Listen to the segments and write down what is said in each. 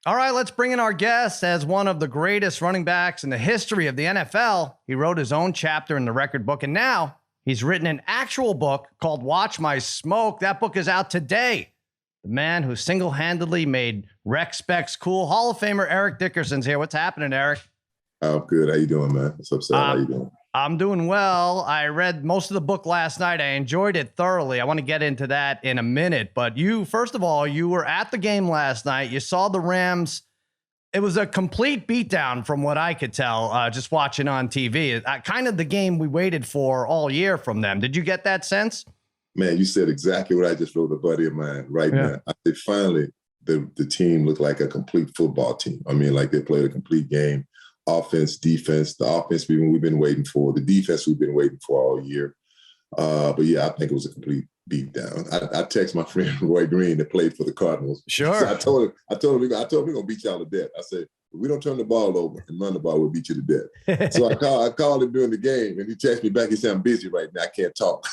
All right, let's bring in our guest. As one of the greatest running backs in the history of the NFL, he wrote his own chapter in the record book, and now he's written an actual book called Watch My Smoke. That book is out today. The man who single-handedly made rec specs cool, Hall of Famer Eric Dickerson's here. What's happening, Eric? Oh, good. How you doing, man? What's up, Sal? How you doing? I'm doing well. I read most of the book last night. I enjoyed it thoroughly. I want to get into that in a minute. But you, first of all, you were at the game last night. You saw the Rams. It was a complete beatdown from what I could tell, just watching on TV. Kind of the game we waited for all year from them. Did you get that sense? Man, you said exactly what I just wrote a buddy of mine right now. I think finally the team looked like a complete football team. I mean, like they played a complete game. Offense, defense, the offense we've been waiting for, the defense we've been waiting for all year. But yeah, I think it was a complete beatdown. I text my friend Roy Green that played for the Cardinals. Sure. So I told him we're gonna beat y'all to death. I said, if we don't turn the ball over and run the ball, we'll beat you to death. So I called him during the game, and he texted me back. He said, I'm busy right now. I can't talk.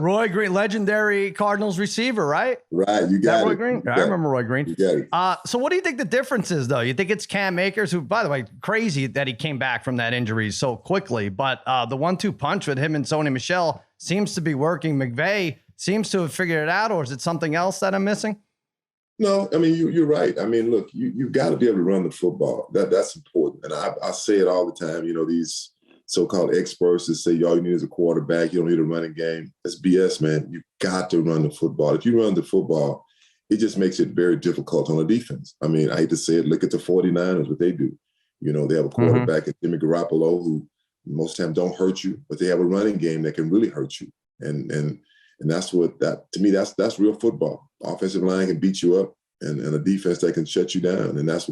Roy Green, legendary Cardinals receiver, right? Right, you got Roy it. Green? I remember Roy Green. You got it. So what do you think the difference is, though? You think it's Cam Akers, who, by the way, crazy that he came back from that injury so quickly, but the 1-2 punch with him and Sony Michel seems to be working. McVay seems to have figured it out, or is it something else that I'm missing? No, I mean, you're right. I mean, look, you got to be able to run the football. That's important. And I say it all the time. You know, these so-called experts that say all you need is a quarterback, you don't need a running game. That's BS, man. You got to run the football. If you run the football, it just makes it very difficult on the defense. I mean, I hate to say it, look at the 49ers, what they do. You know, they have a quarterback in Jimmy Garoppolo who most times don't hurt you, but they have a running game that can really hurt you. And that's what to me, that's real football. Offensive line can beat you up and a defense that can shut you down. And that's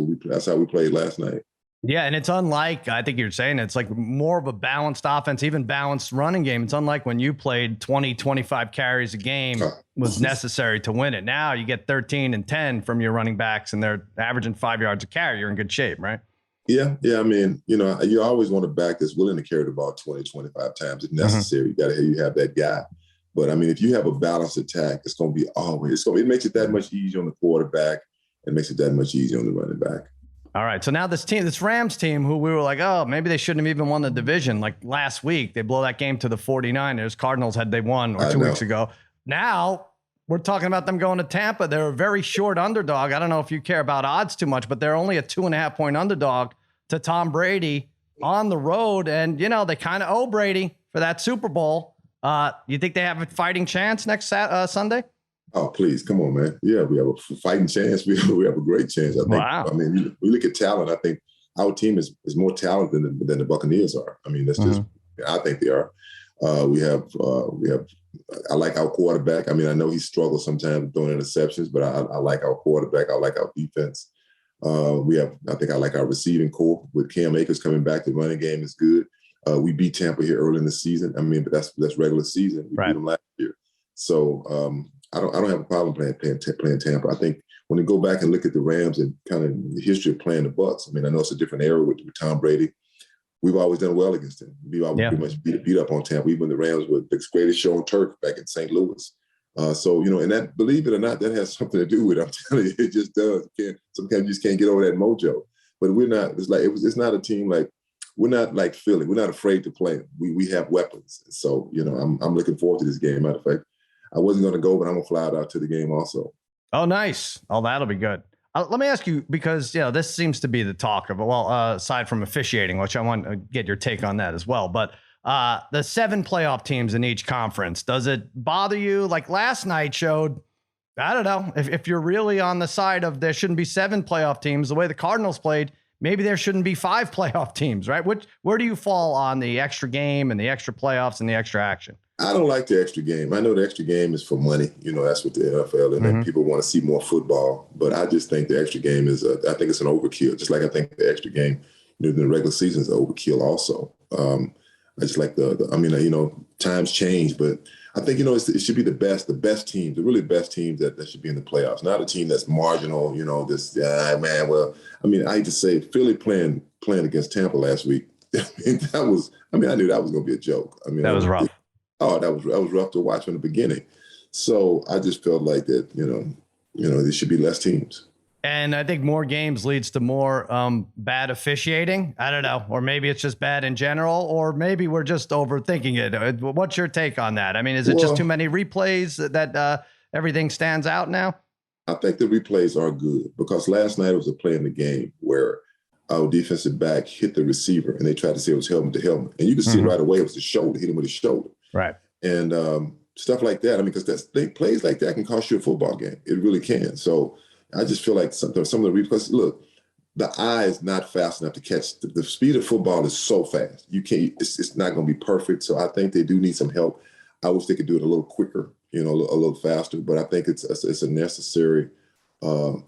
how we played last night. Yeah, and it's unlike, I think you're saying, it's like more of a balanced offense, even balanced running game. It's unlike when you played 20, 25 carries a game was necessary to win it. Now you get 13 and 10 from your running backs, and they're averaging 5 yards a carry. You're in good shape, right? Yeah. I mean, you know, you always want a back that's willing to carry the ball 20, 25 times if necessary. You have that guy. But I mean, if you have a balanced attack, it's going to be it makes it that much easier on the quarterback. It makes it that much easier on the running back. All right. So now this Rams team, who we were like, oh, maybe they shouldn't have even won the division. Like last week, they blow that game to the 49ers. Cardinals had they won, or 2 weeks ago. Now we're talking about them going to Tampa. They're a very short underdog. I don't know if you care about odds too much, but they're only a 2.5-point underdog to Tom Brady on the road. And, you know, they kind of owe Brady for that Super Bowl. You think they have a fighting chance next Sunday? Oh, please. Come on, man. Yeah, we have a fighting chance. We have a great chance. I think. Wow. I mean, we look at talent. I think our team is more talented than the Buccaneers are. I mean, that's just, I think they are. We have, I like our quarterback. I mean, I know he struggles sometimes throwing interceptions, but I like our quarterback. I like our defense. I think I like our receiving core with Cam Akers coming back. The running game is good. We beat Tampa here early in the season. I mean, but that's regular season. We beat them last year. So I don't have a problem playing Tampa. I think when you go back and look at the Rams and kind of the history of playing the Bucs, I mean, I know it's a different era with Tom Brady. We've always done well against them. We've always pretty much beat up on Tampa. Even the Rams were the greatest show on turf back in St. Louis. So, you know, and that, believe it or not, that has something to do with it. I'm telling you, it just does. Sometimes you just can't get over that mojo. But we're not. It's not a team like. We're not like Philly. We're not afraid to play them. We have weapons. So, you know, I'm looking forward to this game. Matter of fact, I wasn't going to go, but I'm going to fly out to the game also. Oh, nice. Oh, that'll be good. Let me ask you, because, you know, this seems to be the talk of, aside from officiating, which I want to get your take on that as well. But the 7 playoff teams in each conference, does it bother you? Like last night showed, I don't know, if you're really on the side of there shouldn't be 7 playoff teams, the way the Cardinals played, maybe there shouldn't be 5 playoff teams, right? Where do you fall on the extra game and the extra playoffs and the extra action? I don't like the extra game. I know the extra game is for money. You know, that's what the NFL and then people want to see more football. But I just think the extra game is, I think it's an overkill. Just like I think the extra game, you know, in the regular season is an overkill also. I just like times change, but I think, you know, it should be the best teams, the really best teams that should be in the playoffs, not a team that's marginal, you know, I hate to say Philly playing against Tampa last week. I knew that was going to be a joke. I mean, that was rough. That was rough to watch from the beginning. So I just felt like that, you know, there should be less teams. And I think more games leads to more bad officiating. I don't know. Or maybe it's just bad in general, or maybe we're just overthinking it. What's your take on that? I mean, is it just too many replays that everything stands out now? I think the replays are good because last night was a play in the game where our defensive back hit the receiver and they tried to say it was helmet to helmet. And you could see right away it was the shoulder, hit him with his shoulder. Right. And stuff like that. I mean, because plays like that can cost you a football game. It really can. So I just feel like some of the replays, look, the eye is not fast enough to catch. The speed of football is so fast. You can't, it's not going to be perfect. So I think they do need some help. I wish they could do it a little quicker, a little faster, but I think it's a necessary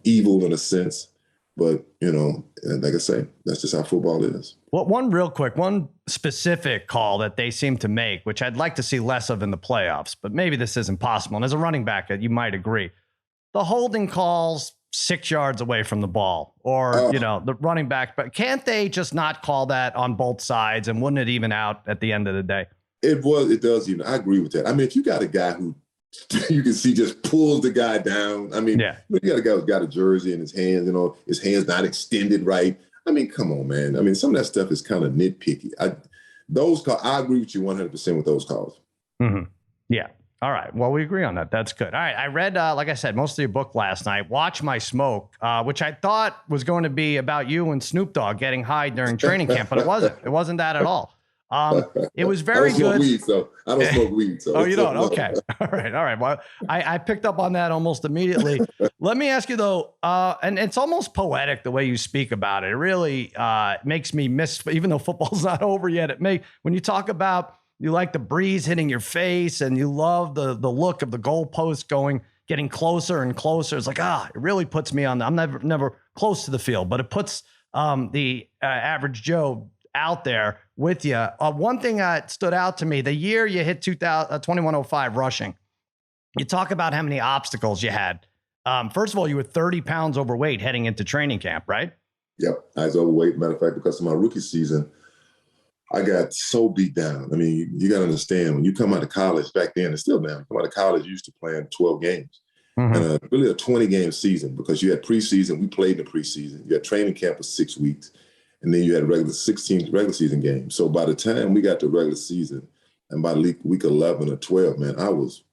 evil in a sense. But, like I say, that's just how football is. Well, one specific call that they seem to make, which I'd like to see less of in the playoffs, but maybe this isn't possible. And as a running back, you might agree. The holding calls 6 yards away from the ball or, the running back. But can't they just not call that on both sides? And wouldn't it even out at the end of the day? It does even. I agree with that. I mean, if you got a guy who you can see just pulls the guy down. I mean, you got a guy who's got a jersey in his hands, his hands not extended right. I mean, come on, man. I mean, some of that stuff is kind of nitpicky. I agree with you 100% with those calls. Mm-hmm. Yeah. All right. Well, we agree on that. That's good. All right. I read, like I said, most of your book last night, Watch My Smoke, which I thought was going to be about you and Snoop Dogg getting high during training camp, but it wasn't. It wasn't that at all. It was very good. I don't smoke weed. So oh, you don't? Okay. All right. Well, I picked up on that almost immediately. Let me ask you though, and it's almost poetic the way you speak about it. It really makes me miss, even though football's not over yet. When you talk about you like the breeze hitting your face and you love the look of the goalpost getting closer and closer. It's like, it really puts me on. I'm never close to the field, but it puts the average Joe out there with you. One thing that stood out to me, the year you hit 2105 rushing, you talk about how many obstacles you had. First of all, you were 30 pounds overweight heading into training camp, right? Yep. I was overweight. Matter of fact, because of my rookie season, I got so beat down. I mean, you got to understand, when you come out of college back then, and still now, come out of college, you used to play in 12 games. Mm-hmm. And really a 20-game season because you had preseason. We played in the preseason. You had training camp for 6 weeks. And then you had 16 regular season games. So by the time we got to regular season, and by week 11 or 12, man, I was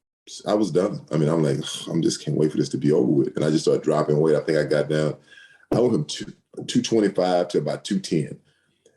done. I mean, I'm like, I just can't wait for this to be over with. And I just started dropping weight. I think I got down, I went from 225 to about 210.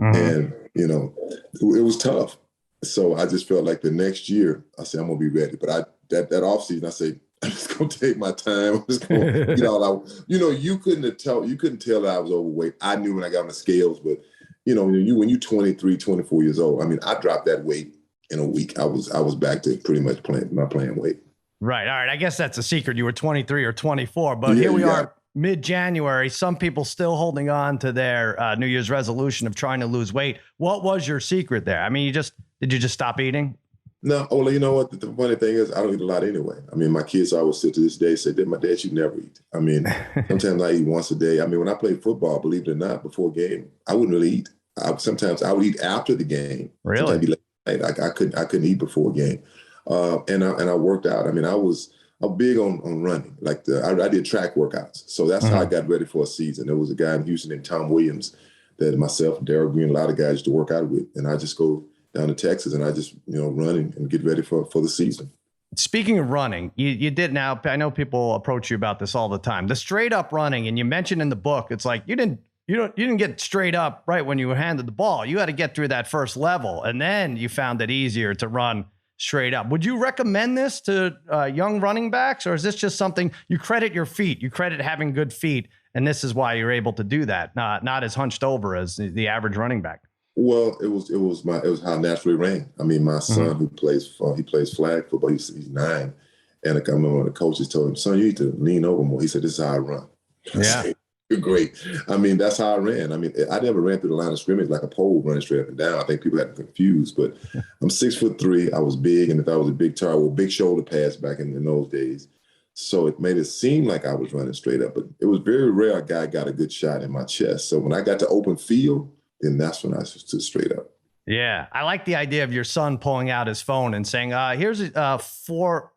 Mm-hmm. And, it was tough. So I just felt like the next year, I said, I'm going to be ready. But that offseason, I said, I'm just going to take my time. I'm just going to get all out. You couldn't tell that I was overweight. I knew when I got on the scales, but when you're 23, 24 years old, I mean, I dropped that weight in a week. I was back to pretty much playing weight. Right. All right. I guess that's a secret. You were 23 or 24, but here we are mid-January. Some people still holding on to their New Year's resolution of trying to lose weight. What was your secret there? I mean, did you just stop eating? No, well, you know what? The funny thing is, I don't eat a lot anyway. I mean, my kids always sit to this day say, my dad, you never eat. I mean, sometimes I eat once a day. I mean, when I played football, believe it or not, before a game, I wouldn't really eat. Sometimes I would eat after the game. Really? I couldn't eat before a game. And I worked out. I mean, I'm big on running. Like I did track workouts. So that's how I got ready for a season. There was a guy in Houston named Tom Williams that myself and Darryl Green, a lot of guys used to work out with. And I just go down to Texas and I just, run and get ready for the season. Speaking of running, you did now, I know people approach you about this all the time, the straight up running. And you mentioned in the book, it's like, you didn't get straight up right when you were handed the ball. You had to get through that first level. And then you found it easier to run straight up. Would you recommend this to young running backs, or is this just something you credit your feet? You credit having good feet, and this is why you're able to do that, not as hunched over as the average running back. Well, it was how I naturally ran. I mean, my son who plays flag football, he's 9, and I remember when the coaches told him, "Son, you need to lean over more." He said, "This is how I run." Yeah. Great. I mean, that's how I ran. I mean, I never ran through the line of scrimmage like a pole running straight up and down. I think people got confused, but I'm 6'3". I was big, and if I was a big target, well, big shoulder pads back in those days. So it made it seem like I was running straight up, but it was very rare a guy got a good shot in my chest. So when I got to open field, then that's when I stood straight up. Yeah. I like the idea of your son pulling out his phone and saying, here's 4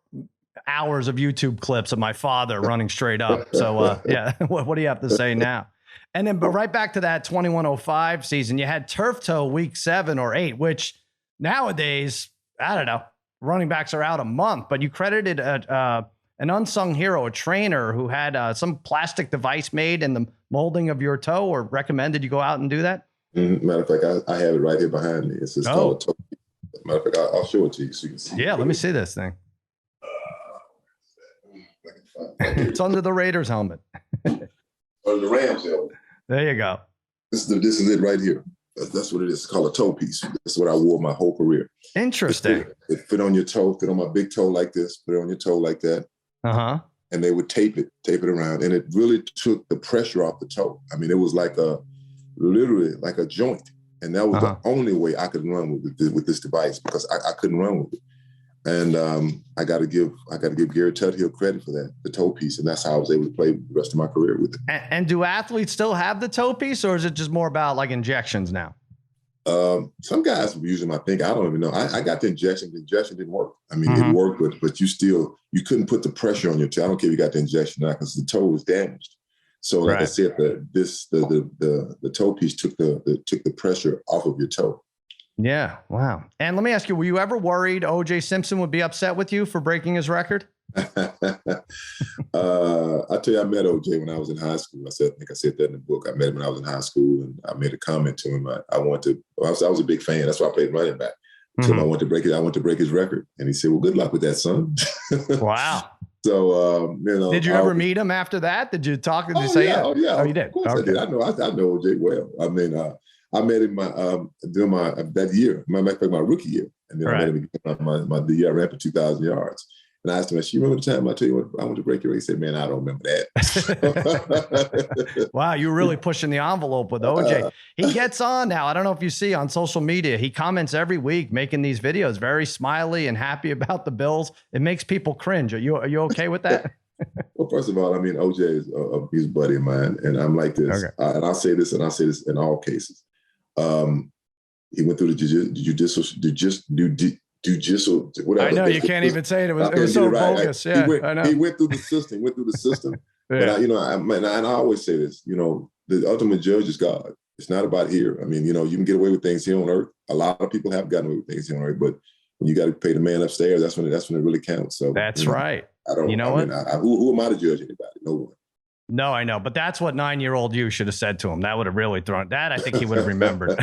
hours of YouTube clips of my father running straight up. So yeah, what do you have to say now? And then, but right back to that 2105 season, you had turf toe week 7 or 8, which nowadays, I don't know, running backs are out a month, but you credited an unsung hero, a trainer who had some plastic device made in the molding of your toe, or recommended you go out and do that. Matter of fact, I have it right here behind me. It's called a toe. Matter of fact, I'll show it to you so you can see. Yeah, let me see this thing. It's under the Raiders helmet. Under the Rams helmet. There you go. This is it right here. That's what it is. It's called a toe piece. That's what I wore my whole career. Interesting. It fit on your toe, fit on my big toe like this, put it on your toe like that. And they would tape it around. And it really took the pressure off the toe. I mean, it was literally like a joint. And that was the only way I could run with this device, because I couldn't run with it. And I got to give Gary Tuthill credit for that, the toe piece, and that's how I was able to play the rest of my career with it. And do athletes still have the toe piece, or is it just more about like injections now? Some guys were using, I think, I don't even know. I got the injection. The injection didn't work. I mean, it worked, but you couldn't put the pressure on your toe. I don't care if you got the injection or not, because the toe was damaged. So, like I said, the toe piece took the pressure off of your toe. Yeah. Wow. And let me ask you, were you ever worried OJ Simpson would be upset with you for breaking his record? I tell you, I met OJ when I was in high school. I think I said that in the book. I met him when I was in high school, and I made a comment to him. I was a big fan. That's why I played running back. So I want to break his record. And he said, well, good luck with that, son. Wow. So, did you ever meet him after that? Did you talk? Did you say, yeah? Oh, you did. Of course I did. I know OJ well. I mean, I met him during that year, my rookie year. And then I met him again the year I ran for 2,000 yards. And I asked him, you remember the time I tell you what, I want to break your record? He said, man, I don't remember that. Wow, you're really pushing the envelope with OJ. He gets on now. I don't know if you see on social media, he comments every week making these videos, very smiley and happy about the Bills. It makes people cringe. Are you okay with that? Well, first of all, I mean, OJ is he's a buddy of mine, and I'm like this. Okay. And I'll say this in all cases. He went through the judicial, whatever. I know you can't even say it. It was so bogus. Yeah, I know. He went through the system. Yeah. But I always say this. The ultimate judge is God. It's not about here. I mean, you can get away with things here on earth. A lot of people have gotten away with things here on earth, but when you got to pay the man upstairs, that's when it really counts. So that's right. I don't. Who am I to judge anybody? No one. No, I know, but that's what 9-year-old you should have said to him. That would have really thrown that. I think he would have remembered.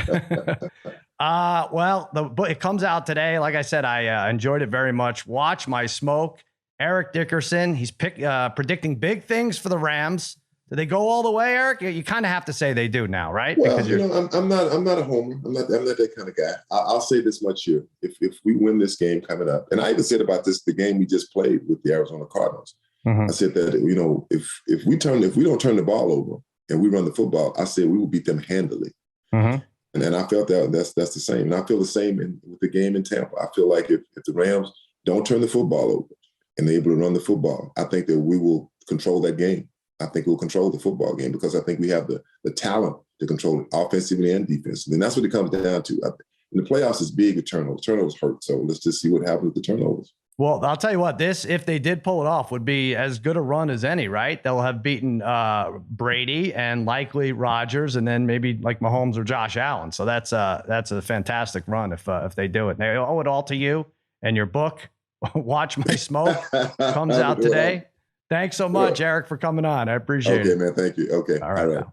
Well, the book, it comes out today. Like I said, I enjoyed it very much. Watch My Smoke. Eric Dickerson. He's predicting big things for the Rams. Do they go all the way, Eric? You kind of have to say they do now, right? Well, I'm not a homer. I'm not that kind of guy. I'll say this much here: if we win this game coming up, and I even said about the game we just played with the Arizona Cardinals. I said that if we don't turn the ball over and we run the football, I said we will beat them handily. And I felt that's the same. And I feel the same with the game in Tampa. I feel like if the Rams don't turn the football over and they're able to run the football, I think that we will control that game. I think we'll control the football game because I think we have the talent to control it offensively and defensively. And that's what it comes down to. In the playoffs, it's big with turnovers. Turnovers hurt. So let's just see what happens with the turnovers. Well, I'll tell you what, if they did pull it off, would be as good a run as any, right? They'll have beaten Brady and likely Rodgers, and then maybe like Mahomes or Josh Allen. So that's a fantastic run if they do it. They owe it all to you and your book. Watch My Smoke comes out today. Thanks so much, Eric, for coming on. I appreciate it. Okay, man. Thank you. Okay. All right.